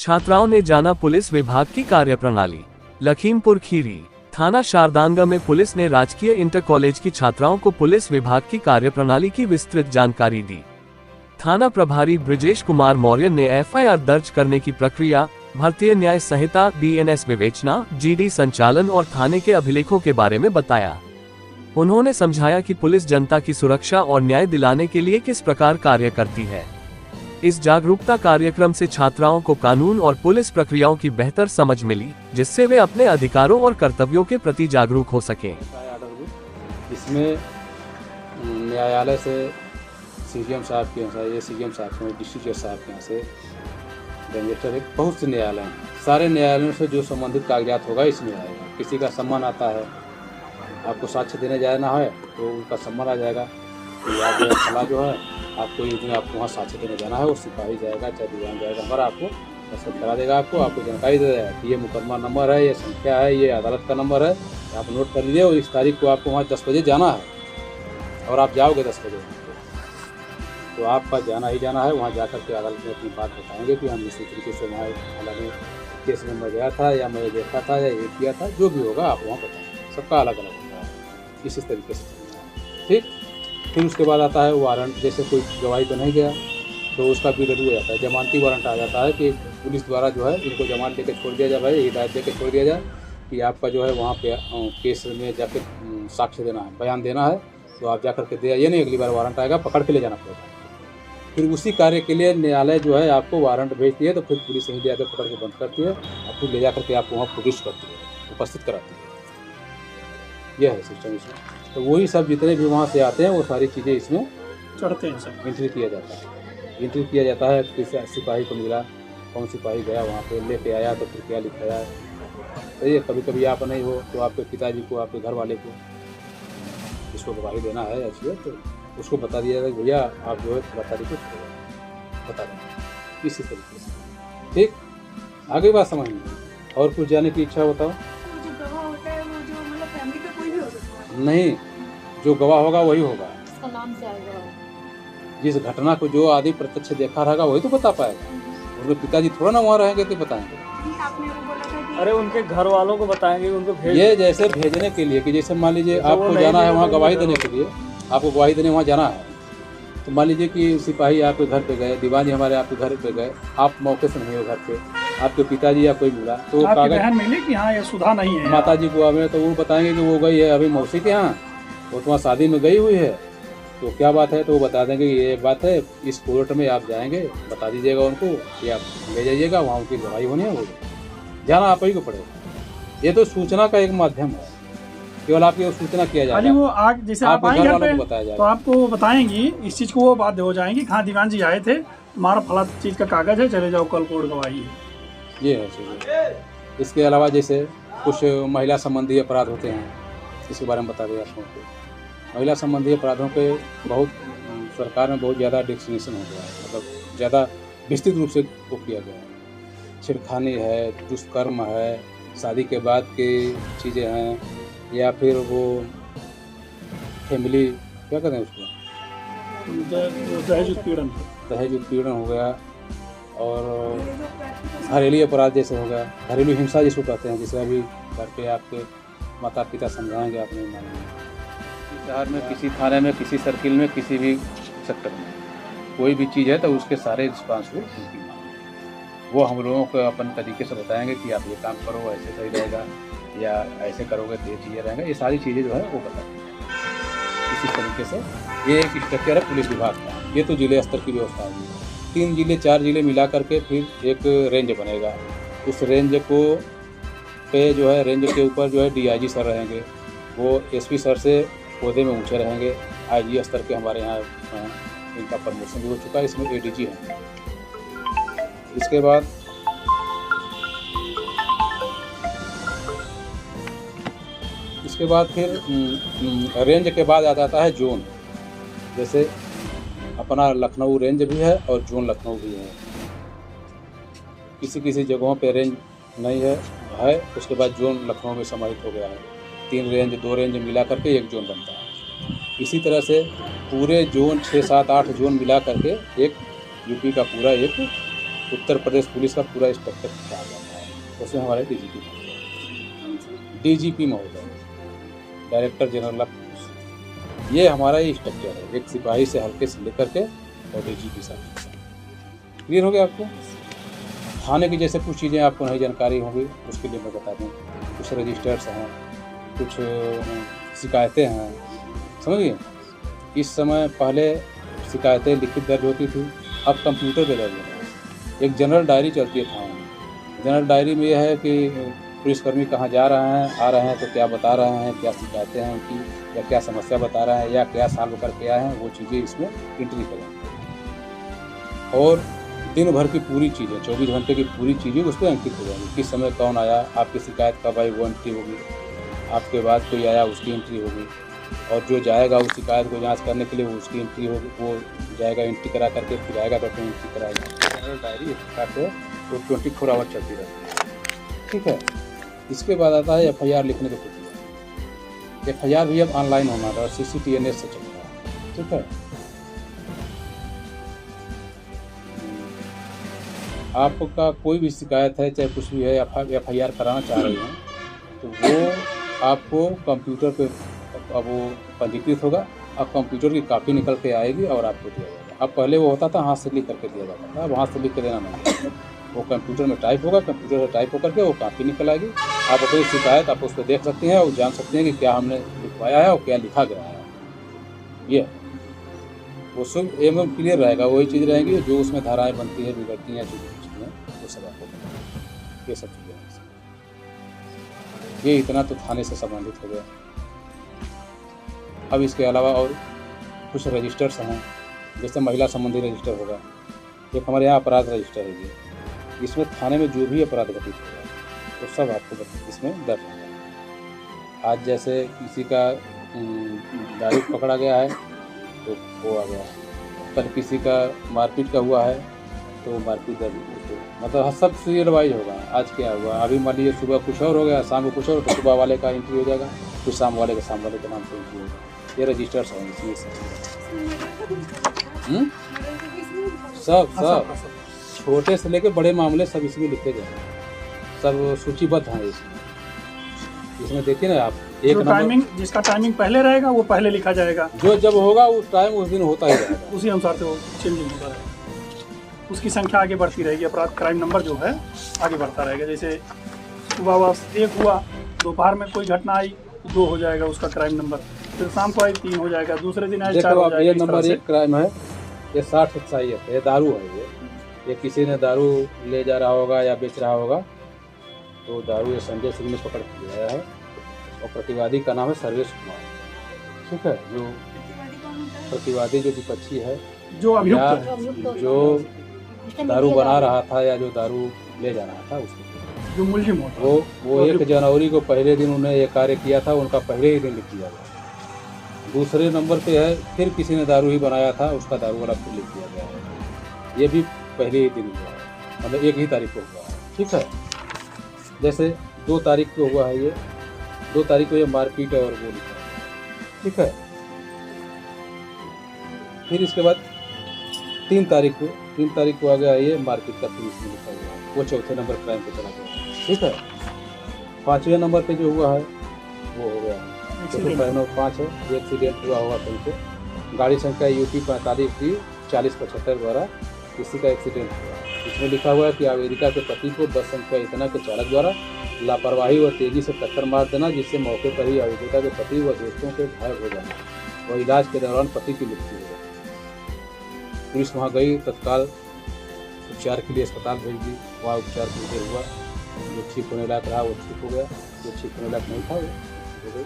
छात्राओं ने जाना पुलिस विभाग की कार्यप्रणाली। लखीमपुर खीरी थाना शारदांगा में पुलिस ने राजकीय इंटर कॉलेज की छात्राओं को पुलिस विभाग की कार्यप्रणाली की विस्तृत जानकारी दी। थाना प्रभारी ब्रिजेश कुमार मौर्य ने एफआईआर दर्ज करने की प्रक्रिया, भारतीय न्याय संहिता, बीएनएस विवेचना, जीडी संचालन और थाने के अभिलेखों के बारे में बताया। उन्होंने समझाया कि पुलिस जनता की सुरक्षा और न्याय दिलाने के लिए किस प्रकार कार्य करती है। इस जागरूकता कार्यक्रम से छात्राओं को कानून और पुलिस प्रक्रियाओं की बेहतर समझ मिली, जिससे वे अपने अधिकारों और कर्तव्यों के प्रति जागरूक हो सकें। इसमें न्यायालय से सीजीएम साहब के यहाँ से, सीजीएम साहब के, डिस्ट्रिक्ट जज साहब के यहाँ से, रजिस्टर बहुत से न्यायालय हैं। सारे न्यायालयों से जो संबंधित कागजात होगा इसमें आएगा। किसी का सम्मान आता है, आपको साक्ष्य देने जाना है तो उनका सम्मान आ जाएगा कि आप जो फला जो है आपको ये दिन आपको वहाँ साक्ष्य देने जाना है, वो सिपाही जाएगा चाहे दीवान जाएगा, हमारा आपको दस्तखत करा देगा, आपको जानकारी दे देगा कि ये मुकदमा नंबर है, ये संख्या है, ये अदालत का नंबर है, आप नोट कर लीजिए और इस तारीख को आपको वहाँ 10 बजे जाना है और आप जाओगे 10 बजे तो आपका जाना ही जाना है। वहाँ जाकर के अदालत में अपनी बात बताएंगे कि हम इसी तरीके से वहाँ हालांकि केस में मैं गया था या मैं देखा था या ये किया था, जो भी होगा आप वहाँ बताएंगे। सबका अलग अलग होता है, इसी तरीके से ठीक। फिर उसके बाद आता है वारंट। जैसे कोई गवाही तो नहीं गया तो उसका भी रिव्यू हो जाता है, जमानती वारंट आ जाता है कि पुलिस द्वारा जो है इनको जमानत देकर छोड़ दिया जाए, भाई हिदायत देकर छोड़ दिया जाए कि आपका जो है वहाँ पे केस में जाकर साक्ष्य देना है, बयान देना है, तो आप जाकर के दे आइए, नहीं अगली बार वारंट आएगा पकड़ के ले जाना पड़ेगा। फिर उसी कार्य के लिए न्यायालय जो है आपको वारंट भेजती है, तो फिर पुलिस यहीं जाकर पकड़ के बंद करती है और फिर ले जाकर के आपको वहाँ प्रोड्यूस करती है, उपस्थित कराती है। यह है सिस्टम इसमें। तो वही सब जितने भी वहाँ से आते हैं वो सारी चीज़ें इसमें चढ़ते हैं, सब एंट्री किया जाता है। एंट्री किया जाता है किस सिपाही को मिला, कौन सिपाही गया वहाँ पे लेके आया, तो फिर क्या लिखाया है। तो ये कभी कभी आप नहीं हो तो आपके पिताजी को, आपके घर वाले को जिसको गवाही देना है अच्छी है, तो उसको बता दिया जाएगा भैया आप जो है 13 तारीख को बता दें, इसी तरीके से ठीक। आगे बात समझ में और कुछ जाने की इच्छा बताओ। नहीं, जो गवाह होगा वही होगा, नाम से आएगा। जिस घटना को जो आदि प्रत्यक्ष देखा रहेगा वही तो बता पाएगा। उनके पिताजी थोड़ा ना वहाँ रहेंगे तो बताएंगे। अरे उनके घर वालों को बताएंगे, उनको भेज। ये जैसे भेजने के लिए कि जैसे मान लीजिए आपको जाना है वहाँ गवाही देने के लिए, आपको गवाही देने वहाँ जाना है, तो मान लीजिए कि सिपाही आपके घर पे गए, दीवानी हमारे आपके घर पे गए, आप मौके से नहीं हो घर पे, आपके पिताजी या कोई मिला तो कागज मिले कि हाँ ये सुधा नहीं है, माता जी को आवे तो वो बताएंगे कि वो गई है अभी मौसी के यहाँ, वो तुम्हारी शादी में गई हुई है, तो क्या बात है, तो वो बता देंगे कि ये बात है, इस कोर्ट में आप जाएंगे, बता दीजिएगा उनको कि आप ले जाइएगा, वहाँ उनकी गवाही होनी है, वो जाना आप ही को पड़ेगा। ये तो सूचना का एक माध्यम है, केवल आपकी सूचना किया जाएगा। वो आग जैसे आप आएंगे घर पे बताया जाएगा, तो आपको बताएंगी इस चीज़ को, वो बात हो जाएंगी, हाँ दीवान जी आए थे, तुम्हारा फला चीज़ का कागज है, चले जाओ कल कोर्ट गवाही है। ये है चीज़। इसके अलावा जैसे कुछ महिला संबंधी अपराध होते हैं, इसके बारे में बता दें आप लोगों को। महिला संबंधी अपराधों पे बहुत सरकार में बहुत ज़्यादा डिस्क्रिमिनेशन हो गया है, मतलब ज़्यादा विस्तृत रूप से वो किया गया है। छेड़खानी है, दुष्कर्म है, शादी के बाद की चीज़ें हैं, या फिर वो फैमिली क्या कहते हैं उसको, दहेज उत्पीड़न हो गया, और घरेलू अपराध जैसे हो गया, घरेलू हिंसा जिसको कहते हैं, जिसे अभी घर पे आपके माता पिता समझाएंगे, आप नहीं मानेंगे। शहर में किसी थाने में, किसी सर्किल में, किसी भी सेक्टर में कोई भी चीज़ है तो उसके सारे रिस्पॉन्सिबल उनकी मांग, वो हम लोगों को अपन तरीके से बताएंगे कि आप ये काम करो ऐसे सही रहेगा, या ऐसे करोगे तो ये चीज़ें रहेंगे, ये सारी चीज़ें जो है वो बताएंगे। इसी तरीके से ये एक स्ट्रक्चर है पुलिस विभाग का। ये तो जिले स्तर की व्यवस्था है, 3 जिले 4 जिले मिला करके फिर एक रेंज बनेगा। उस रेंज को पे जो है रेंज के ऊपर जो है डीआईजी सर रहेंगे, वो एसपी सर से पौधे में ऊंचे रहेंगे। आईजी स्तर के हमारे यहाँ इनका प्रमोशन भी हो चुका है, इसमें एडीजी हैं। इसके बाद फिर रेंज के बाद आ जाता है जोन। जैसे अपना लखनऊ रेंज भी है और जोन लखनऊ भी है। किसी किसी जगहों पे रेंज नहीं है, उसके बाद जोन लखनऊ में समाहित हो गया है। 3 रेंज 2 रेंज मिला करके एक जोन बनता है। इसी तरह से पूरे जोन 6, 7, 8 जोन मिला करके एक यूपी का पूरा एक उत्तर प्रदेश पुलिस का पूरा स्ट्रक्चर कहा जाता है। उसमें हमारे डीजीपी महोदय, डायरेक्टर जनरल ऑफ पुलिस, ये हमारा ये स्ट्रक्चर है, एक सिपाही से हल्के से लेकर के और डीजीपी साहब। क्लियर हो गया आपको? थाने की जैसे कुछ चीज़ें आपको नहीं जानकारी होंगी, उसके लिए मैं बता दूँ। कुछ रजिस्टर्स हैं, कुछ शिकायतें हैं, समझिए। इस समय पहले शिकायतें लिखित दर्ज होती थी, अब कंप्यूटर पे दर्ज होता है। एक जनरल डायरी चलती है थाने में। जनरल डायरी में यह है कि पुलिसकर्मी कहाँ जा रहे हैं, आ रहे हैं तो क्या बता रहे हैं, क्या शिकायतें हैं उनकी, या क्या समस्या बता रहे हैं, या क्या सॉल्व करके आए हैं, वो चीज़ें इसमें एंट्री करें। और दिन भर की पूरी चीज़ें, 24 घंटे की पूरी चीज़ें उस पर अंकित हो जाएंगी। किस समय कौन आया, आपकी शिकायत कब आई, वो एंट्री होगी। आपके बाद कोई आया, उसकी एंट्री होगी। और जो जाएगा उस शिकायत को जांच करने के लिए, वो उसकी एंट्री होगी। वो जाएगा, एंट्री करा करके फिर आएगा तो अपनी एंट्री कराएगा। जनरल डायरी इस प्रकार से वो 24 आवर चलती रहती है। ठीक है। इसके बाद आता है FIR लिखने की प्रक्रिया। FIR भी अब ऑनलाइन होना है और CCTNS से चल रहा है। ठीक है। आपका कोई भी शिकायत है, चाहे कुछ भी है, FIR कराना चाह रहे हैं, तो वो आपको कंप्यूटर पे अब वो पंजीकृत होगा। अब कंप्यूटर की कॉपी निकल के आएगी और आपको दिया जाएगा। अब पहले वो होता था हाथ से लिख करके दिया जाता था, अब हाथ से लिख के देना नहीं, वो कंप्यूटर में टाइप होगा, कंप्यूटर से टाइप होकर के वो कॉपी निकल आएगी। आप अपनी शिकायत आप उस पर देख सकते हैं और जान सकते हैं कि क्या हमने लिखवाया है और क्या लिखा गया है। ये वो सब एकदम क्लियर रहेगा। वही चीज़ रहेगी जो उसमें धाराएँ बनती है, बिगड़ती हैं, जो चीज़ें वो सब आपको पता है। ये सब चीज़ें, ये इतना तो थाने से संबंधित हो गया। अब इसके अलावा और कुछ रजिस्टर्स हैं, जैसे महिला संबंधी रजिस्टर होगा। एक हमारे यहाँ अपराध रजिस्टर है ये, इसमें थाने में जो भी अपराध घटित होगा तो सब आपको इसमें दर्ज होगा। आज जैसे किसी का दारू पकड़ा गया है तो वो आ गया, कल किसी का मारपीट का हुआ है तो मारपीट दर्ज, मतलब सब सीरियल वाइज होगा। आज क्या हुआ, अभी मान लीजिए सुबह कुछ और हो गया, शाम को कुछ और, तो सुबह वाले का एंट्री हो जाएगा, कुछ शाम वाले के नाम से एंट्री होगा। ये रजिस्टर्स हैं इसमें सब छोटे से लेकर बड़े मामले सब इसमें लिखे जाएंगे, सब सूचीबद्ध हैं इसमें देखिए ना आप। एक टाइमिंग, जिसका टाइमिंग पहले रहेगा वो पहले लिखा जाएगा, जो जब होगा उस टाइम उस दिन होता ही रहेगा, उसी अनुसार से वो चेंजिंग होता रहेगा। उसकी संख्या आगे बढ़ती रहेगी, अपराध क्राइम नंबर जो है आगे बढ़ता रहेगा। जैसे सुबह 1 हुआ, दोपहर में कोई घटना आई 2 हो जाएगा उसका क्राइम नंबर, फिर शाम को आई 3 हो जाएगा, दूसरे दिन आई 4 हो जाएगा। ये नंबर 1 क्राइम है, ये 60 एक्साइज है, दारू है। ये किसी ने दारू ले जा रहा होगा या बेच रहा होगा, तो दारू ये संजय सिंह ने पकड़ के लाया है और प्रतिवादी का नाम है सर्वेश कुमार। ठीक है। जो प्रतिवादी जो विपक्षी है, जो अभियुक्त है, जो दारू बना रहा था या जो दारू ले जा रहा था, उसको जो मुलजिम होता, वो 1 जनवरी को पहले दिन उन्हें ये कार्य किया था, उनका पहले ही दिन लिख दिया गया। दूसरे नंबर पे है, फिर किसी ने दारू ही बनाया था, उसका दारू वाला फिर लिख दिया गया है। ये भी पहले ही दिन हुआ है, मतलब 1 ही तारीख को हुआ है। ठीक है। जैसे 2 तारीख को हुआ है, ये 2 तारीख को ये मारपीट और वो लिखा है। ठीक है। फिर इसके बाद 3 तारीख को आ गया ये मारपीट का, फिर इसमें लिखा हुआ है, वो 4थे नंबर क्राइम पे चला गया। ठीक है। 5वें नंबर पे जो हुआ है वो हो गया 5 है, ये एक्सीडेंट हुआ होगा कहीं पे, गाड़ी संख्या UP 45D4075 द्वारा किसी का एक्सीडेंट हुआ। इसमें लिखा हुआ है कि आवेदिका के पति को बस संख्या इतना के चालक द्वारा लापरवाही व तेजी से टक्कर मार देना, जिससे मौके पर ही आवेदिका के पति व दोस्तों के घायल हो जाना और इलाज के दौरान पति की मृत्यु हो गई। पुलिस वहाँ गई, तत्काल उपचार के लिए अस्पताल भेज दी, वहाँ उपचार कुछ देर हुआ, जो ठीक होने लायक रहा वो ठीक हो गया, जो ठीक होने लायक नहीं था वो हो गई।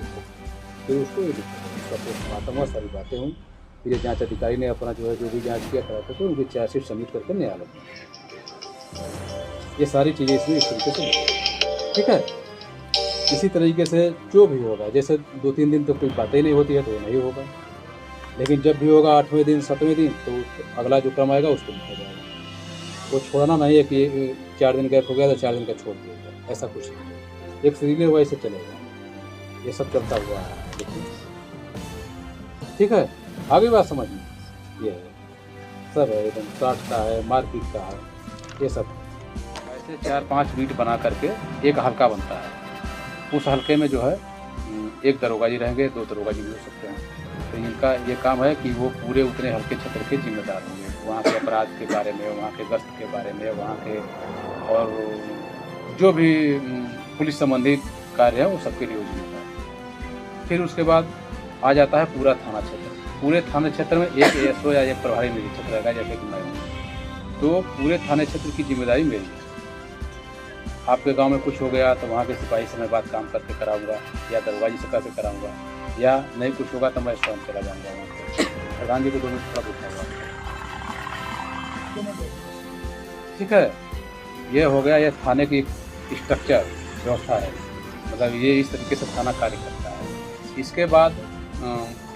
फिर उसको उसका पोस्टमार्टम हुआ, सारी बातें हुई। फिर ये जांच अधिकारी ने अपना जो है जो भी जांच किया कराते थे उनकी चार्जशीट सबमिट करके न्यायालय में, ये सारी चीज़ें इसमें इस तरीके से। ठीक है। इसी तरीके से जो भी होगा, जैसे 2-3 दिन तो कोई बातें नहीं होती है तो नहीं होगा, लेकिन जब भी होगा 8वें दिन 7वें दिन तो अगला जो क्रम आएगा उसको लिखा जाएगा। वो छोड़ना नहीं है कि 4 दिन गैप हो गया तो 4 दिन का छोड़ दिया गया, ऐसा कुछ नहीं। एक सीरियल वाइज से चलेगा, ये सब चलता हुआ है। ठीक है। आगे बात समझ में ये है, सब है एकदम, शॉर्ट का है, मारपीट का है, ये सब ऐसे 4-5 बीट बना करके एक हल्का बनता है। उस हल्के में जो है एक दरोगा जी रहेंगे, 2 दरोगा जी भी हो सकते हैं। तो इनका ये काम है कि वो पूरे उतने हल्के क्षेत्र के जिम्मेदार होंगे, वहाँ के अपराध के बारे में, वहाँ के गश्त के बारे में, वहाँ के और जो भी पुलिस संबंधी कार्य है वो सबके लिए जिम्मेदार। फिर उसके बाद आ जाता है पूरा थाना क्षेत्र। पूरे थाना क्षेत्र में एक एएसओ या एक प्रभारी निरीक्षक रहेगा, जैसे कि मैं हूँ। तो पूरे थाने क्षेत्र की जिम्मेदारी मेरी है। आपके गांव में कुछ हो गया तो वहाँ के सिपाही से मैं बात काम करके कराऊंगा, या दरोगा जी से करके कराऊंगा, या नहीं कुछ होगा तो मैं स्वयं चला जाऊँगा वहाँ पर। प्रधान जी को दोनों थोड़ा पूछा। ठीक है, ये हो गया, ये थाने की स्ट्रक्चर व्यवस्था है, मतलब ये इस तरीके से थाना कार्य करता है। इसके बाद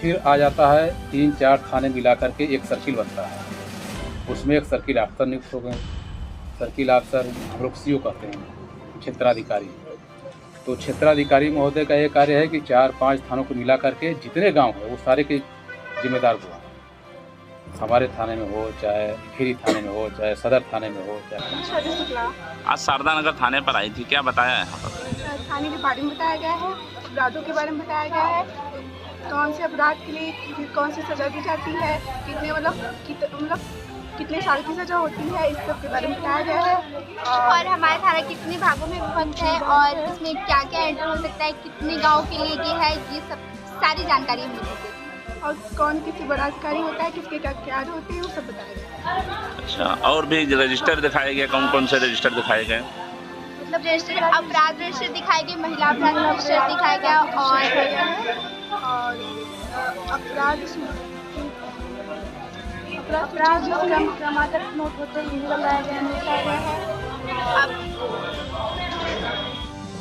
फिर आ जाता है 3-4 थाने मिला करके एक सर्किल बनता है। उसमें एक सर्किल अफसर नियुक्त हो गए। सर्किल अफसर हम लोग सीओ कहते हैं, क्षेत्राधिकारी। तो क्षेत्राधिकारी महोदय का ये कार्य है कि 4-5 थानों को मिला करके जितने गांव है वो सारे के जिम्मेदार हुआ। हमारे थाने में हो, चाहे खीरी थाने में हो, चाहे सदर थाने में हो, चाहे। आज शारदा नगर थाने पर आई थी, क्या बताया है? थाने के बारे में बताया गया है, अपराधों के बारे में बताया गया है, कौन से अपराध के लिए कौन सी सज़ा दी जाती है, कितने कितने साल की सज़ा होती है, इस सब के बारे में बताया गया है। और हमारा थाना कितने भागों में विभक्त है और इसमें क्या क्या एंटर हो सकता है, कितने गाँव के लिए ये है, ये सब सारी जानकारी हमें दी गई। और कौन किसी बड़ा अधिकारी होता है, किसके क्या होते हैं, वो सब बताया गया। अच्छा, और भी रजिस्टर दिखाए गए? कौन कौन से रजिस्टर दिखाए गए? मतलब रजिस्टर, अपराध रजिस्टर दिखाए गए, महिला अपराध रजिस्टर दिखाया गया, और अपराध क्रमागत नोट होते हैं, बताया गया है।